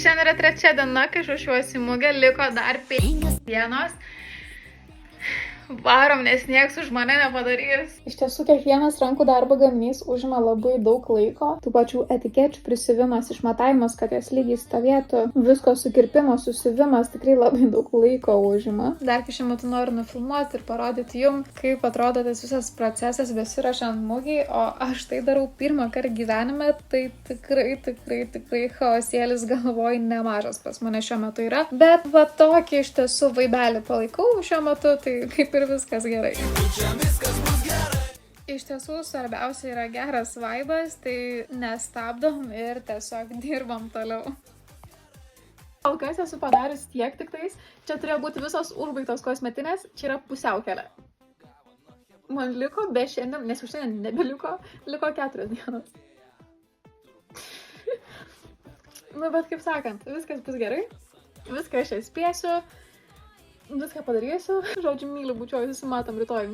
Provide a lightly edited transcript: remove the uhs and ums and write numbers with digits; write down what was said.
Šiandien yra 3 diena, kai aš ruošiuosi mugę, liko dar 5 dienos. Varom, nes nieks už mane nepadarys. Iš tiesų, kiekvienas rankų darbo gaminys užima labai daug laiko. Tų pačių etikečių prisiuvimas, išmatavimas, kad jas lygiai stovėtų. Visko sukirpimas, susiuvimas tikrai labai daug laiko užima. Dar kai šiuo metu noriu nufilmuoti ir parodyti jums, kaip atrodo tas visas procesas besirašant mugiai, o aš tai darau pirmą kartą gyvenime, tai tikrai chaosėlis galvoj nemažas pas mane šiuo metu yra. Bet va tokį iš tiesų vaibelį palaikau šiuo metu, tai kaip ir viskas gerai. Iš tiesų, svarbiausia yra geras vaibas, tai nestabdom ir tiesiog dirbam toliau. Kol kas esu padarius tiek tiktais, čia turėjo būti visos užbaigtos kosmetinės, čia yra pusiaukelė. Man liko be šiandien, nes jau šiandien nebeliko, liko 4 dienos. Nu, bet kaip sakant, viskas bus gerai, viską aš spėsiu. Viską padarysiu. Žodžiu, myliu, bučiuoju, susimatom rytoj.